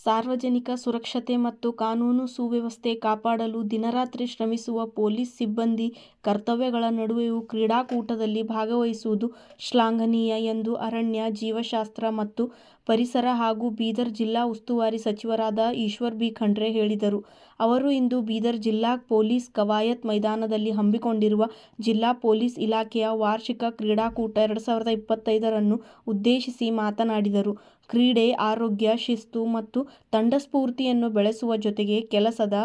ಸಾರ್ವಜನಿಕ ಸುರಕ್ಷತೆ ಮತ್ತು ಕಾನೂನು ಸುವ್ಯವಸ್ಥೆ ಕಾಪಾಡಲು ದಿನರಾತ್ರಿ ಶ್ರಮಿಸುವ ಪೊಲೀಸ್ ಸಿಬ್ಬಂದಿ ಕರ್ತವ್ಯಗಳ ನಡುವೆಯೂ ಕ್ರೀಡಾಕೂಟದಲ್ಲಿ ಭಾಗವಹಿಸುವುದು ಶ್ಲಾಘನೀಯ ಎಂದು ಅರಣ್ಯ, ಜೀವಶಾಸ್ತ್ರ ಮತ್ತು ಪರಿಸರ ಹಾಗೂ ಬೀದರ್ ಜಿಲ್ಲಾ ಉಸ್ತುವಾರಿ ಸಚಿವರಾದ ಈಶ್ವರ್ ಬಿ ಖಂಡ್ರೆ ಹೇಳಿದರು. ಅವರು ಇಂದು ಬೀದರ್ ಜಿಲ್ಲಾ ಪೊಲೀಸ್ ಕವಾಯತ್ ಮೈದಾನದಲ್ಲಿ ಹಮ್ಮಿಕೊಂಡಿರುವ ಜಿಲ್ಲಾ ಪೊಲೀಸ್ ಇಲಾಖೆಯ ವಾರ್ಷಿಕ ಕ್ರೀಡಾಕೂಟ 2025 ಉದ್ದೇಶಿಸಿ ಮಾತನಾಡಿದರು. ಕ್ರೀಡೆ ಆರೋಗ್ಯ, ಶಿಸ್ತು ಮತ್ತು ತಂಡ ಸ್ಫೂರ್ತಿಯನ್ನು ಬೆಳೆಸುವ ಜೊತೆಗೆ ಕೆಲಸದ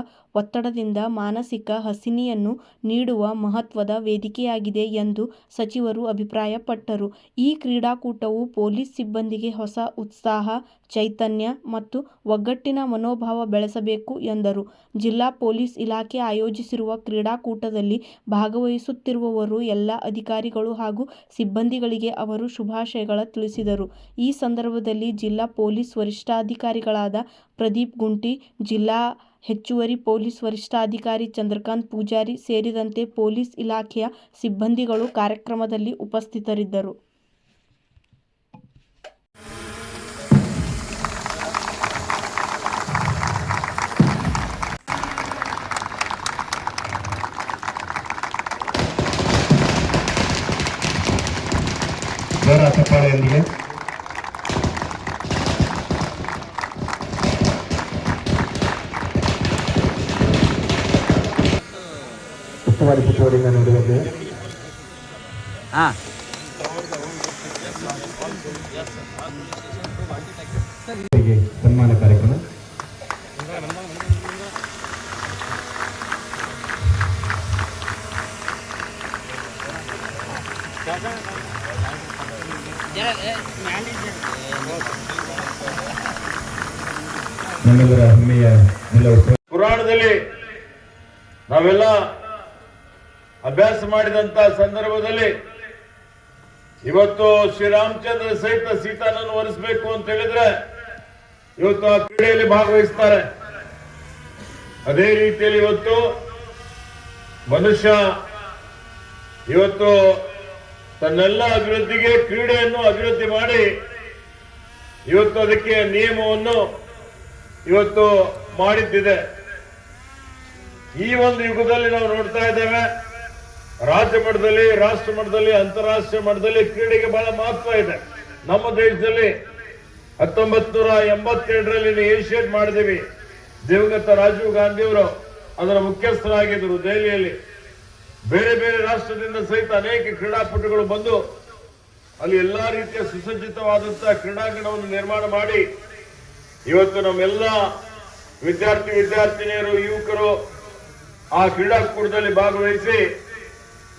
ಒತ್ತಡದಿಂದ ಮಾನಸಿಕ ಹಸಿನಿಯನ್ನು ನೀಡುವ ಮಹತ್ವದ ವೇದಿಕೆಯಾಗಿದೆ ಎಂದು ಸಚಿವರು ಅಭಿಪ್ರಾಯಪಟ್ಟರು. ಈ ಕ್ರೀಡಾಕೂಟವು ಪೊಲೀಸ್ ಸಿಬ್ಬಂದಿಗೆ ಹೊಸ ಉತ್ಸಾಹ, ಚೈತನ್ಯ ಮತ್ತು ಒಗ್ಗಟ್ಟಿನ ಮನೋಭಾವ ಬೆಳೆಸಬೇಕು ಎಂದರು. ಜಿಲ್ಲಾ ಪೊಲೀಸ್ ಇಲಾಖೆ ಆಯೋಜಿಸಿರುವ ಕ್ರೀಡಾಕೂಟದಲ್ಲಿ ಭಾಗವಹಿಸುತ್ತಿರುವವರು ಎಲ್ಲ ಅಧಿಕಾರಿಗಳು ಹಾಗೂ ಸಿಬ್ಬಂದಿಗಳಿಗೆ ಅವರು ಶುಭಾಶಯಗಳ ತಿಳಿಸಿದರು. ಈ ಸಂದರ್ಭದಲ್ಲಿ ಜಿಲ್ಲಾ ಪೊಲೀಸ್ ವರಿಷ್ಠಾಧಿಕಾರಿಗಳಾದ ಪ್ರದೀಪ್ ಗುಂಟಿ, ಜಿಲ್ಲಾ ಹೆಚ್ಚುವರಿ ಪೊಲೀಸ್ ವರಿಷ್ಠಾಧಿಕಾರಿ ಚಂದ್ರಕಾಂತ್ ಪೂಜಾರಿ ಸೇರಿದಂತೆ ಪೊಲೀಸ್ ಇಲಾಖೆಯ ಸಿಬ್ಬಂದಿಗಳು ಕಾರ್ಯಕ್ರಮದಲ್ಲಿ ಉಪಸ್ಥಿತರಿದ್ದರು. ಉಸ್ತುವಾರಿ ಸಚಿವರಿಂದ ನೀಡಿದ್ದೇವೆ. ಸನ್ಮಾನ ಕಾರ್ಯಕ್ರಮ ನಮ್ಮೆಲ್ಲರ ಹೆಮ್ಮೆಯ ಪುರಾಣದಲ್ಲಿ ನಾವೆಲ್ಲ ಅಭ್ಯಾಸ ಮಾಡಿದಂತ ಸಂದರ್ಭದಲ್ಲಿ ಇವತ್ತು ಶ್ರೀರಾಮಚಂದ್ರ ಸಹಿತ ಸೀತಾನನ್ನು ವರಿಸಬೇಕು ಅಂತ ಹೇಳಿದ್ರೆ ಇವತ್ತು ಆ ಕ್ರೀಡೆಯಲ್ಲಿ ಭಾಗವಹಿಸ್ತಾರೆ. ಅದೇ ರೀತಿಯಲ್ಲಿ ಇವತ್ತು ಮನುಷ್ಯ ಇವತ್ತು ತನ್ನೆಲ್ಲ ಅಭಿವೃದ್ಧಿಗೆ ಕ್ರೀಡೆಯನ್ನು ಅಭಿವೃದ್ಧಿ ಮಾಡಿ ಇವತ್ತು ಅದಕ್ಕೆ ನಿಯಮವನ್ನು ಇವತ್ತು ಮಾಡಿದ್ದಿದೆ. ಈ ಒಂದು ಯುಗದಲ್ಲಿ ನಾವು ನೋಡ್ತಾ ಇದ್ದೇವೆ, ರಾಜ್ಯ ಮಟ್ಟದಲ್ಲಿ, ರಾಷ್ಟ್ರ ಮಟ್ಟದಲ್ಲಿ, ಅಂತಾರಾಷ್ಟ್ರೀಯ ಮಟ್ಟದಲ್ಲಿ ಕ್ರೀಡೆಗೆ ಬಹಳ ಮಹತ್ವ ಇದೆ. ನಮ್ಮ ದೇಶದಲ್ಲಿ 1987ರಲ್ಲಿ ಏಷಿಯನ್ ಮಾಡಿದೀವಿ. ದಿವಂಗತ ರಾಜೀವ್ ಗಾಂಧಿ ಅವರು ಅದರ ಮುಖ್ಯಸ್ಥರಾಗಿದ್ದರು ದೆಹಲಿಯಲ್ಲಿ. ಬೇರೆ ಬೇರೆ ರಾಷ್ಟ್ರದಿಂದ ಸಹಿತ ಅನೇಕ ಕ್ರೀಡಾಪಟುಗಳು ಬಂದು ಅಲ್ಲಿ ಎಲ್ಲಾ ರೀತಿಯ ಸುಸಜ್ಜಿತವಾದಂತಹ ಕ್ರೀಡಾಂಗಣವನ್ನು ನಿರ್ಮಾಣ ಮಾಡಿ ಇವತ್ತು ನಮ್ಮೆಲ್ಲ ವಿದ್ಯಾರ್ಥಿನಿಯರು, ಯುವಕರು ಆ ಕ್ರೀಡಾಕೂಟದಲ್ಲಿ ಭಾಗವಹಿಸಿ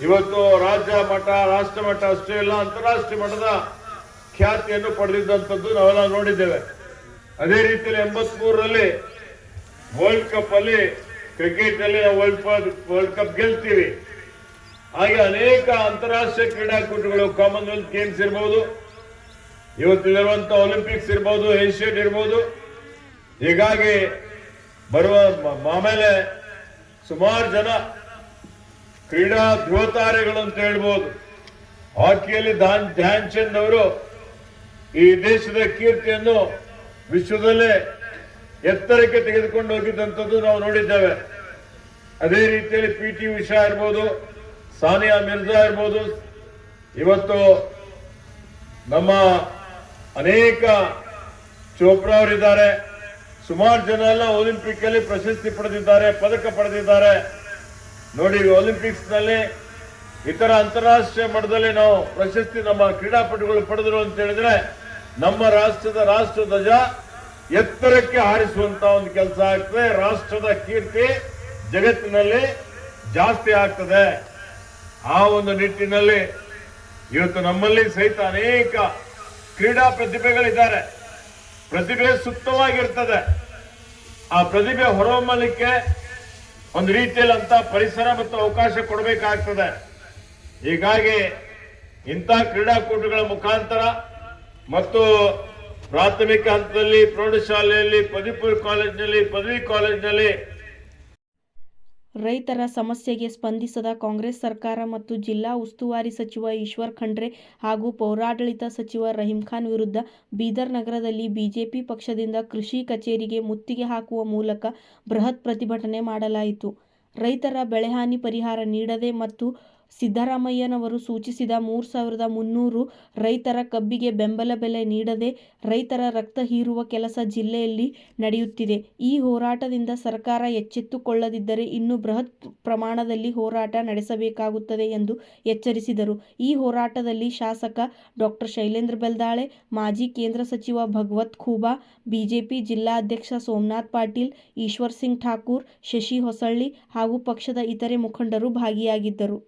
ಇವತ್ತು ರಾಜ್ಯ ಮಟ್ಟ, ರಾಷ್ಟ್ರ ಮಟ್ಟ ಅಷ್ಟೇ ಅಲ್ಲ, ಅಂತಾರಾಷ್ಟ್ರೀಯ ಮಟ್ಟದ ಖ್ಯಾತಿಯನ್ನು ಪಡೆದಿದ್ದಂಥದ್ದು ನಾವೆಲ್ಲ ನೋಡಿದ್ದೇವೆ. ಅದೇ ರೀತಿಯಲ್ಲಿ 83ರಲ್ಲಿ ವರ್ಲ್ಡ್ ಕಪ್ ಅಲ್ಲಿ ಕ್ರಿಕೆಟ್ ಅಲ್ಲಿ ವರ್ಲ್ಡ್ ಕಪ್ ಗೆಲ್ತೀವಿ. ಹಾಗೆ ಅನೇಕ ಅಂತಾರಾಷ್ಟ್ರೀಯ ಕ್ರೀಡಾಕೂಟಗಳು, ಕಾಮನ್ವೆಲ್ತ್ ಗೇಮ್ಸ್ ಇರ್ಬೋದು, ಇವತ್ತಿರುವಂತಹ ಒಲಿಂಪಿಕ್ಸ್ ಇರ್ಬೋದು, ಏಷ್ಯನ್ ಇರ್ಬೋದು, ಹೀಗಾಗಿ ಬರುವ ಆಮೇಲೆ ಸುಮಾರು ಜನ ಕ್ರೀಡಾ ಧ್ರುವತಾರೆಗಳು ಅಂತ ಹೇಳ್ಬೋದು. ಹಾಕಿಯಲ್ಲಿ ಧ್ಯಾನ್ ಚಂದ್ ಅವರು ಈ ದೇಶದ ಕೀರ್ತಿಯನ್ನು ವಿಶ್ವದಲ್ಲೇ ಎತ್ತರಕ್ಕೆ ತೆಗೆದುಕೊಂಡು ಹೋಗಿದ್ದಂಥದ್ದು ನಾವು ನೋಡಿದ್ದೇವೆ. ಅದೇ ರೀತಿಯಲ್ಲಿ PT ಉಷಾ ಇರ್ಬೋದು, ಸಾನಿಯಾ ಮಿರ್ಜಾ ಇರ್ಬೋದು, ಇವತ್ತು ನಮ್ಮ ಅನೇಕ ಚೋಪ್ರಾ ಅವರಿದ್ದಾರೆ. ಸುಮಾರು ಜನ ಎಲ್ಲ ಒಲಿಂಪಿಕ್ ಅಲ್ಲಿ ಪ್ರಶಸ್ತಿ ಪಡೆದಿದ್ದಾರೆ, ಪದಕ ಪಡೆದಿದ್ದಾರೆ. ನೋಡಿ, ಒಲಿಂಪಿಕ್ಸ್ ನಲ್ಲಿ ಇತರ ಅಂತಾರಾಷ್ಟ್ರೀಯ ಮಟ್ಟದಲ್ಲಿ ನಾವು ಪ್ರಶಸ್ತಿ ನಮ್ಮ ಕ್ರೀಡಾಪಟುಗಳು ಪಡೆದರು ಅಂತ ಹೇಳಿದ್ರೆ ನಮ್ಮ ರಾಷ್ಟ್ರದ ರಾಷ್ಟ್ರ ಧ್ವಜ ಎತ್ತರಕ್ಕೆ ಹಾರಿಸುವಂತ ಒಂದು ಕೆಲಸ ಆಗ್ತದೆ. ರಾಷ್ಟ್ರದ ಕೀರ್ತಿ ಜಗತ್ತಿನಲ್ಲಿ ಜಾಸ್ತಿ ಆಗ್ತದೆ. ಆ ಒಂದು ನಿಟ್ಟಿನಲ್ಲಿ ಇವತ್ತು ನಮ್ಮಲ್ಲಿ ಸಹಿತ ಅನೇಕ ಕ್ರೀಡಾ ಪ್ರತಿಭೆಗಳಿದ್ದಾರೆ. ಪ್ರತಿಭೆ ಸುಪ್ತವಾಗಿರ್ತದೆ. ಆ ಪ್ರತಿಭೆ ಹೊರಹೊಮ್ಮಲಿಕ್ಕೆ ಒಂದು ರೀತಿಯಲ್ಲಿ ಅಂತ ಪರಿಸರ ಮತ್ತು ಅವಕಾಶ ಕೊಡಬೇಕಾಗ್ತದೆ. ಹೀಗಾಗಿ ಇಂಥ ಕ್ರೀಡಾಕೂಟಗಳ ಮುಖಾಂತರ ಮತ್ತು ಪ್ರಾಥಮಿಕ ಹಂತದಲ್ಲಿ, ಪ್ರೌಢಶಾಲೆಯಲ್ಲಿ, ಪದವಿ ಪೂರ್ವ ಕಾಲೇಜಿನಲ್ಲಿ, ಪದವಿ ಕಾಲೇಜಿನಲ್ಲಿ ರೈತರ ಸಮಸ್ಯೆಗೆ ಸ್ಪಂದಿಸದ ಕಾಂಗ್ರೆಸ್ ಸರ್ಕಾರ ಮತ್ತು ಜಿಲ್ಲಾ ಉಸ್ತುವಾರಿ ಸಚಿವ ಈಶ್ವರ್ ಖಂಡ್ರೆ ಹಾಗೂ ಪೌರಾಡಳಿತ ಸಚಿವ ರಹೀಂ ಖಾನ್ ವಿರುದ್ಧ ಬೀದರ್ ನಗರದಲ್ಲಿ ಬಿಜೆಪಿ ಪಕ್ಷದಿಂದ ಕೃಷಿ ಕಚೇರಿಗೆ ಮುತ್ತಿಗೆ ಹಾಕುವ ಮೂಲಕ ಬೃಹತ್ ಪ್ರತಿಭಟನೆ ಮಾಡಲಾಯಿತು. ರೈತರ ಬೆಳೆಹಾನಿ ಪರಿಹಾರ ನೀಡದೆ ಮತ್ತು ಸಿದ್ದರಾಮಯ್ಯನವರು ಸೂಚಿಸಿದ 3,300 ರೈತರ ಕಬ್ಬಿಗೆ ಬೆಂಬಲ ಬೆಲೆ ನೀಡದೆ ರೈತರ ರಕ್ತ ಹೀರುವ ಕೆಲಸ ಜಿಲ್ಲೆಯಲ್ಲಿ ನಡೆಯುತ್ತಿದೆ. ಈ ಹೋರಾಟದಿಂದ ಸರ್ಕಾರ ಎಚ್ಚೆತ್ತುಕೊಳ್ಳದಿದ್ದರೆ ಇನ್ನೂ ಬೃಹತ್ ಪ್ರಮಾಣದಲ್ಲಿ ಹೋರಾಟ ನಡೆಸಬೇಕಾಗುತ್ತದೆ ಎಂದು ಎಚ್ಚರಿಸಿದರು. ಈ ಹೋರಾಟದಲ್ಲಿ ಶಾಸಕ ಡಾ. ಶೈಲೇಂದ್ರ ಬೆಲ್ದಾಳೆ, ಮಾಜಿ ಕೇಂದ್ರ ಸಚಿವ ಭಗವತ್ ಖೂಬಾ, ಬಿಜೆಪಿ ಜಿಲ್ಲಾಧ್ಯಕ್ಷ ಸೋಮನಾಥ್ ಪಾಟೀಲ್, ಈಶ್ವರ್ ಸಿಂಗ್ ಠಾಕೂರ್, ಶಶಿ ಹೊಸಳ್ಳಿ ಹಾಗೂ ಪಕ್ಷದ ಇತರೆ ಮುಖಂಡರು ಭಾಗಿಯಾಗಿದ್ದರು.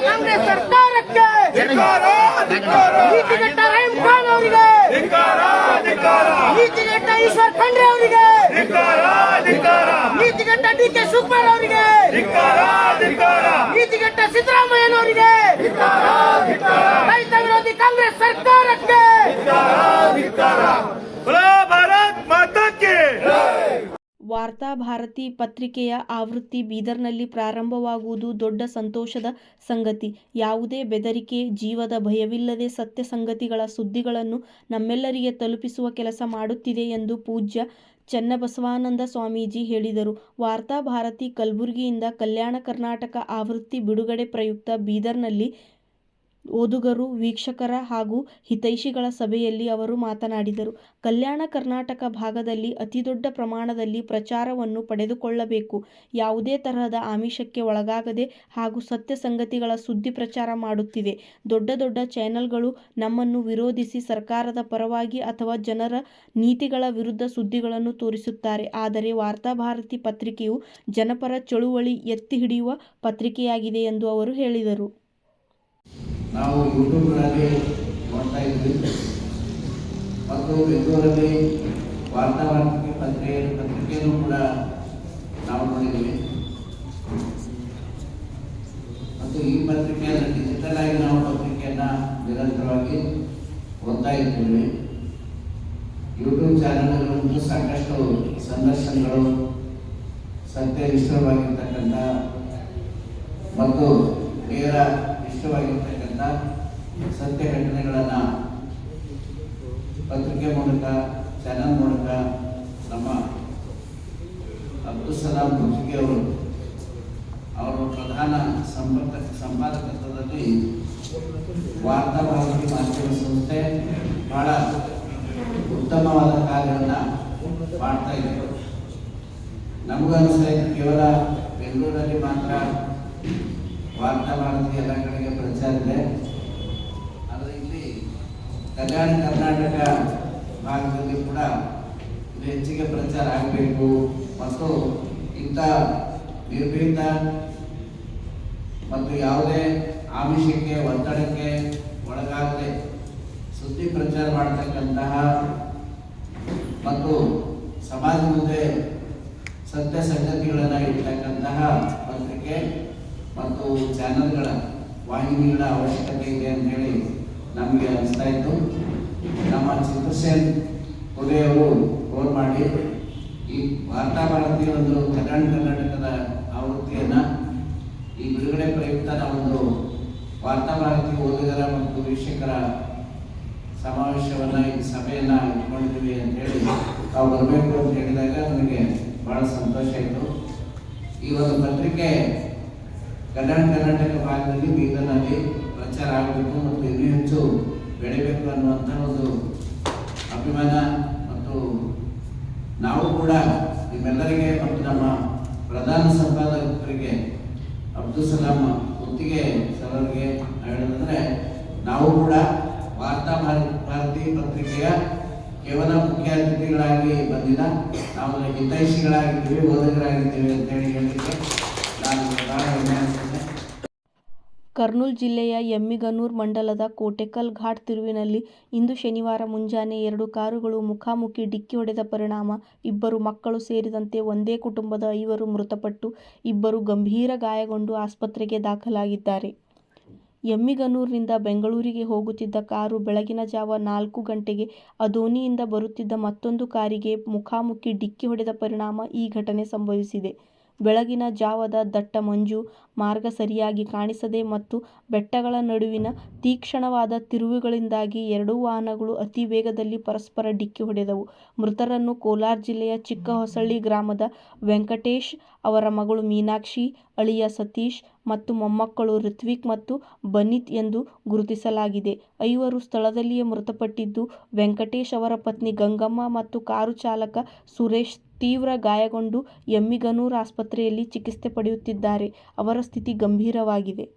ಕಾಂಗ್ರೆಸ್ ಸರ್ಕಾರಕ್ಕೆ ನೀತಿಗೆಟ್ಟ ರಹೀಂ ಖಾನ್ ಅವರಿಗೆ, ನೀತಿಗೆಟ್ಟ ಈಶ್ವರ್ ಖಂಡ್ರೆ ಅವರಿಗೆ, ನೀತಿಗೆಟ್ಟ ಡಿ.ಕೆ. ಶಿವಕುಮಾರ್ ಅವರಿಗೆ, ನೀತಿಗೆಟ್ಟ ಸಿದ್ದರಾಮಯ್ಯನವರಿಗೆ, ರೈತ ವಿರೋಧಿ ಕಾಂಗ್ರೆಸ್ ಸರ್ಕಾರಕ್ಕೆ ಭಾರತ್ ಮಾತಾ ಕಿ. ವಾರ್ತಾಭಾರತಿ ಪತ್ರಿಕೆಯ ಆವೃತ್ತಿ ಬೀದರ್ನಲ್ಲಿ ಪ್ರಾರಂಭವಾಗುವುದು ದೊಡ್ಡ ಸಂತೋಷದ ಸಂಗತಿ. ಯಾವುದೇ ಬೆದರಿಕೆ, ಜೀವದ ಭಯವಿಲ್ಲದೆ ಸತ್ಯ ಸಂಗತಿಗಳ ಸುದ್ದಿಗಳನ್ನು ನಮ್ಮೆಲ್ಲರಿಗೆ ತಲುಪಿಸುವ ಕೆಲಸ ಮಾಡುತ್ತಿದೆ ಎಂದು ಪೂಜ್ಯ ಚನ್ನಬಸವಾನಂದ ಸ್ವಾಮೀಜಿ ಹೇಳಿದರು. ವಾರ್ತಾಭಾರತಿ ಕಲಬುರಗಿಯಿಂದ ಕಲ್ಯಾಣ ಕರ್ನಾಟಕ ಆವೃತ್ತಿ ಬಿಡುಗಡೆ ಪ್ರಯುಕ್ತ ಬೀದರ್ನಲ್ಲಿ ಓದುಗರು, ವೀಕ್ಷಕರ ಹಾಗೂ ಹಿತೈಷಿಗಳ ಸಭೆಯಲ್ಲಿ ಅವರು ಮಾತನಾಡಿದರು. ಕಲ್ಯಾಣ ಕರ್ನಾಟಕ ಭಾಗದಲ್ಲಿ ಅತಿದೊಡ್ಡ ಪ್ರಮಾಣದಲ್ಲಿ ಪ್ರಚಾರವನ್ನು ಪಡೆದುಕೊಳ್ಳಬೇಕು. ಯಾವುದೇ ತರಹದ ಆಮಿಷಕ್ಕೆ ಒಳಗಾಗದೆ ಹಾಗೂ ಸತ್ಯ ಸಂಗತಿಗಳ ಸುದ್ದಿ ಪ್ರಚಾರ ಮಾಡುತ್ತಿದೆ. ದೊಡ್ಡ ದೊಡ್ಡ ಚಾನೆಲ್ಗಳು ನಮ್ಮನ್ನು ವಿರೋಧಿಸಿ ಸರ್ಕಾರದ ಪರವಾಗಿ ಅಥವಾ ಜನರ ನೀತಿಗಳ ವಿರುದ್ಧ ಸುದ್ದಿಗಳನ್ನು ತೋರಿಸುತ್ತಾರೆ. ಆದರೆ ವಾರ್ತಾಭಾರತಿ ಪತ್ರಿಕೆಯು ಜನಪರ ಚಳುವಳಿ ಎತ್ತಿ ಹಿಡಿಯುವ ಪತ್ರಿಕೆಯಾಗಿದೆ ಎಂದು ಅವರು ಹೇಳಿದರು. ನಾವು ಯೂಟ್ಯೂಬ್ನಲ್ಲಿ ನೋಡ್ತಾ ಇದ್ವಿ ಮತ್ತು ಬೆಂಗಳೂರಲ್ಲಿ ವಾರ್ತಾಭಾರತಿ ಪತ್ರಿಕೆಯನ್ನು ಕೂಡ ನಾವು ನೋಡಿದ್ದೀವಿ ಮತ್ತು ಈ ಪತ್ರಿಕೆಯನ್ನು ಡಿಜಿಟಲ್ ಆಗಿ ನಾವು ಪತ್ರಿಕೆಯನ್ನು ನಿರಂತರವಾಗಿ ಓದ್ತಾ ಇರ್ತೀವಿ. ಯೂಟ್ಯೂಬ್ ಚಾನೆಲ್ಗಳಂತೂ ಸಾಕಷ್ಟು ಸಂದರ್ಶನಗಳು, ಸತ್ಯನಿಷ್ಠವಾಗಿರ್ತಕ್ಕಂಥ ಮತ್ತು ನೇರ ಇಷ್ಟವಾಗಿರ್ತಕ್ಕಂಥ ಸತ್ಯ ಘಟನೆಗಳನ್ನು ಪತ್ರಿಕೆ ಮೂಲಕ, ಚಾನಲ್ ಮೂಲಕ ನಮ್ಮ ಅಬ್ದುಲ್ ಸಲಾಂ ಪತ್ರಿಕೆ ಅವರು ಪ್ರಧಾನ ಸಂಪಾದಕತ್ವದಲ್ಲಿ ವಾರ್ತಾಭಾರತಿ ಮಾಧ್ಯಮ ಸಂಸ್ಥೆ ಬಹಳ ಉತ್ತಮವಾದ ಕಾರ್ಯವನ್ನು ಮಾಡ್ತಾ ಇದ್ದರು. ನಮಗನ್ನಿಸ್ತಾ ಇತ್ತು ಕೇವಲ ಬೆಂಗಳೂರಲ್ಲಿ ಮಾತ್ರ ವಾರ್ತಾಭಾರತಿ ಎಲ್ಲ ಕಡೆಗೆ ಪ್ರಚಾರ ಇದೆ, ಆದರೆ ಇಲ್ಲಿ ಕಲ್ಯಾಣ ಕರ್ನಾಟಕ ಭಾಗದಲ್ಲಿ ಕೂಡ ಇದು ಹೆಚ್ಚಿಗೆ ಪ್ರಚಾರ ಆಗಬೇಕು ಮತ್ತು ಇಂಥ ನಿರ್ಭೀತ ಮತ್ತು ಯಾವುದೇ ಆಮಿಷಕ್ಕೆ, ಒತ್ತಡಕ್ಕೆ ಒಳಗಾಗದೆ ಸುದ್ದಿ ಪ್ರಚಾರ ಮಾಡತಕ್ಕಂತಹ ಮತ್ತು ಸಮಾಜ ಮುಂದೆ ಸತ್ಯ ಸಂಗತಿಗಳನ್ನು ಇಡ್ತಕ್ಕಂತಹ ಪತ್ರಿಕೆ ಮತ್ತು ಚಾನಲ್ಗಳ ವಾಹಿನಿಗಳ ಅವಶ್ಯಕತೆ ಇದೆ ಅಂತೇಳಿ ನಮಗೆ ಅನಿಸ್ತಾ ಇತ್ತು. ನಮ್ಮ ಚಿತ್ರಸೇನ್ ಅವರು ಫೋನ್ ಮಾಡಿ ಈ ವಾರ್ತಾಭಾರತಿ ಒಂದು ಕಲ್ಯಾಣ ಕರ್ನಾಟಕದ ಆವೃತ್ತಿಯನ್ನು ಈ ಬಿಡುಗಡೆ ಪ್ರಯುಕ್ತ ನಾವೊಂದು ವಾರ್ತಾಭಾರತಿ ಓದುಗರ ಮತ್ತು ವೀಕ್ಷಕರ ಸಮಾವೇಶವನ್ನು, ಈ ಸಭೆಯನ್ನು ಇಟ್ಕೊಂಡಿದ್ದೀವಿ ಅಂತೇಳಿ ತಾವು ಬರಬೇಕು ಅಂತ ಹೇಳಿದಾಗ ನನಗೆ ಭಾಳ ಸಂತೋಷ ಆಯಿತು. ಈ ಒಂದು ಪತ್ರಿಕೆ ಕಲ್ಯಾಣ ಕರ್ನಾಟಕ ಭಾಗದಲ್ಲಿ ಬೀದರ್ನಲ್ಲಿ ಪ್ರಚಾರ ಆಗಬೇಕು ಮತ್ತು ಇನ್ನೂ ಹೆಚ್ಚು ಬೆಳೆಯಬೇಕು ಅನ್ನುವಂಥ ಒಂದು ಅಭಿಮಾನ ಮತ್ತು ನಾವು ಕೂಡ ನಿಮ್ಮೆಲ್ಲರಿಗೆ ಮತ್ತು ನಮ್ಮ ಪ್ರಧಾನ ಸಂಪಾದಕರಿಗೆ ಅಬ್ದುಲ್ ಸಲಾಂ ಗುತ್ತಿಗೆ ಸರರಿಗೆ ಹೇಳೋದಂದರೆ ನಾವು ಕೂಡ ವಾರ್ತಾ ಭಾರತಿ ಪತ್ರಿಕೆಯ ಕೇವಲ ಮುಖ್ಯ ಅತಿಥಿಗಳಾಗಿ ಬಂದಿಲ್ಲ, ನಾವು ಹಿತೈಷಿಗಳಾಗಿದ್ದೀವಿ, ಓದಕರಾಗಿದ್ದೀವಿ ಅಂತೇಳಿ ಹೇಳಲಿಕ್ಕೆ ನಾನು ಬಹಳ ಹೆಮ್ಮೆ ಅನಿಸುತ್ತೆ. ಕರ್ನೂಲ್ ಜಿಲ್ಲೆಯ ಎಮ್ಮಿಗನೂರು ಮಂಡಲದ ಕೋಟೆಕಲ್ ಘಾಟ್ ತಿರುವಿನಲ್ಲಿ ಇಂದು ಶನಿವಾರ ಮುಂಜಾನೆ 2 ಕಾರುಗಳು ಮುಖಾಮುಖಿ ಡಿಕ್ಕಿ ಹೊಡೆದ ಪರಿಣಾಮ 2 ಮಕ್ಕಳು ಸೇರಿದಂತೆ ಒಂದೇ ಕುಟುಂಬದ 5 ಮೃತಪಟ್ಟು 2 ಗಂಭೀರ ಗಾಯಗೊಂಡು ಆಸ್ಪತ್ರೆಗೆ ದಾಖಲಾಗಿದ್ದಾರೆ. ಎಮ್ಮಿಗನೂರಿನಿಂದ ಬೆಂಗಳೂರಿಗೆ ಹೋಗುತ್ತಿದ್ದ ಕಾರು ಬೆಳಗಿನ ಜಾವ 4 ಗಂಟೆಗೆ ಅದೋನಿಯಿಂದ ಬರುತ್ತಿದ್ದ ಮತ್ತೊಂದು ಕಾರಿಗೆ ಮುಖಾಮುಖಿ ಡಿಕ್ಕಿ ಹೊಡೆದ ಪರಿಣಾಮ ಈ ಘಟನೆ ಸಂಭವಿಸಿದೆ. ಬೆಳಗಿನ ಜಾವದ ದಟ್ಟ ಮಂಜು, ಮಾರ್ಗ ಸರಿಯಾಗಿ ಕಾಣಿಸದೆ ಮತ್ತು ಬೆಟ್ಟಗಳ ನಡುವಿನ ತೀಕ್ಷ್ಣವಾದ ತಿರುವುಗಳಿಂದಾಗಿ 2 ವಾಹನಗಳು ಅತಿ ವೇಗದಲ್ಲಿ ಪರಸ್ಪರ ಡಿಕ್ಕಿ ಹೊಡೆದವು. ಮೃತರನ್ನು ಕೋಲಾರ ಜಿಲ್ಲೆಯ ಚಿಕ್ಕಹೊಸಳ್ಳಿ ಗ್ರಾಮದ ವೆಂಕಟೇಶ್, ಅವರ ಮಗಳು ಮೀನಾಕ್ಷಿ, ಅಳಿಯ ಸತೀಶ್ ಮತ್ತು ಮೊಮ್ಮಕ್ಕಳು ರಿತ್ವಿಕ್ ಮತ್ತು ಬನಿತ್ ಎಂದು ಗುರುತಿಸಲಾಗಿದೆ. 5 ಸ್ಥಳದಲ್ಲಿಯೇ ಮೃತಪಟ್ಟಿದ್ದು, ವೆಂಕಟೇಶ್ ಅವರ ಪತ್ನಿ ಗಂಗಮ್ಮ ಮತ್ತು ಕಾರು ಚಾಲಕ ಸುರೇಶ್ ತೀವ್ರ ಗಾಯಗೊಂಡು ಎಮ್ಮಿಗನೂರು ಆಸ್ಪತ್ರೆಯಲ್ಲಿ ಚಿಕಿತ್ಸೆ ಪಡೆಯುತ್ತಿದ್ದಾರೆ. ಅವರ ಸ್ಥಿತಿ ಗಂಭೀರವಾಗಿದೆ.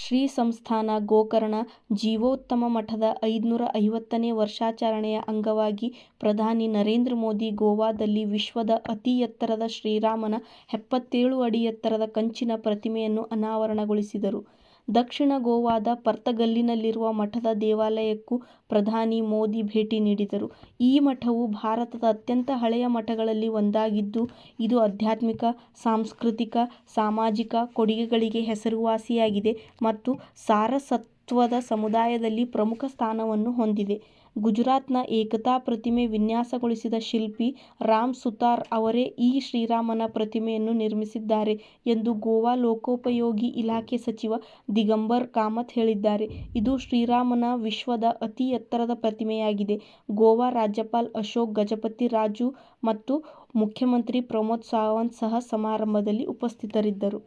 ಶ್ರೀ ಸಂಸ್ಥಾನ ಗೋಕರ್ಣ ಜೀವೋತ್ತಮ ಮಠದ 550ನೇ ವರ್ಷಾಚರಣೆಯ ಅಂಗವಾಗಿ ಪ್ರಧಾನಿ ನರೇಂದ್ರ ಮೋದಿ ಗೋವಾದಲ್ಲಿ ವಿಶ್ವದ ಅತಿ ಎತ್ತರದ ಶ್ರೀರಾಮನ 77 ಅಡಿ ಎತ್ತರದ ಕಂಚಿನ ಪ್ರತಿಮೆಯನ್ನು ಅನಾವರಣಗೊಳಿಸಿದರು. ದಕ್ಷಿಣ ಗೋವಾದ ಪರ್ತಗಲ್ಲಿನಲ್ಲಿರುವ ಮಠದ ದೇವಾಲಯಕ್ಕೂ ಪ್ರಧಾನಿ ಮೋದಿ ಭೇಟಿ ನೀಡಿದರು. ಈ ಮಠವು ಭಾರತದ ಅತ್ಯಂತ ಹಳೆಯ ಮಠಗಳಲ್ಲಿ ಒಂದಾಗಿದ್ದು, ಇದು ಆಧ್ಯಾತ್ಮಿಕ, ಸಾಂಸ್ಕೃತಿಕ, ಸಾಮಾಜಿಕ ಕೊಡುಗೆಗಳಿಗೆ ಹೆಸರುವಾಸಿಯಾಗಿದೆ ಮತ್ತು ಸಾರಸ್ವತದ ಸಮುದಾಯದಲ್ಲಿ ಪ್ರಮುಖ ಸ್ಥಾನವನ್ನು ಹೊಂದಿದೆ. ಗುಜರಾತ್ನ ಏಕತಾ ಪ್ರತಿಮೆ ವಿನ್ಯಾಸಗೊಳಿಸಿದ ಶಿಲ್ಪಿ ರಾಮ್ ಸುತಾರ್ ಅವರೇ ಈ ಶ್ರೀರಾಮನ ಪ್ರತಿಮೆಯನ್ನು ನಿರ್ಮಿಸಿದ್ದಾರೆ ಎಂದು ಗೋವಾ ಲೋಕೋಪಯೋಗಿ ಇಲಾಖೆ ಸಚಿವ ದಿಗಂಬರ್ ಕಾಮತ್ ಹೇಳಿದ್ದಾರೆ. ಇದು ಶ್ರೀರಾಮನ ವಿಶ್ವದ ಅತಿ ಎತ್ತರದ ಪ್ರತಿಮೆಯಾಗಿದೆ. ಗೋವಾ ರಾಜ್ಯಪಾಲ ಅಶೋಕ್ ಗಜಪತಿ ರಾಜು ಮತ್ತು ಮುಖ್ಯಮಂತ್ರಿ ಪ್ರಮೋದ್ ಸಾವಂತ್ ಸಹ ಸಮಾರಂಭದಲ್ಲಿ ಉಪಸ್ಥಿತರಿದ್ದರು.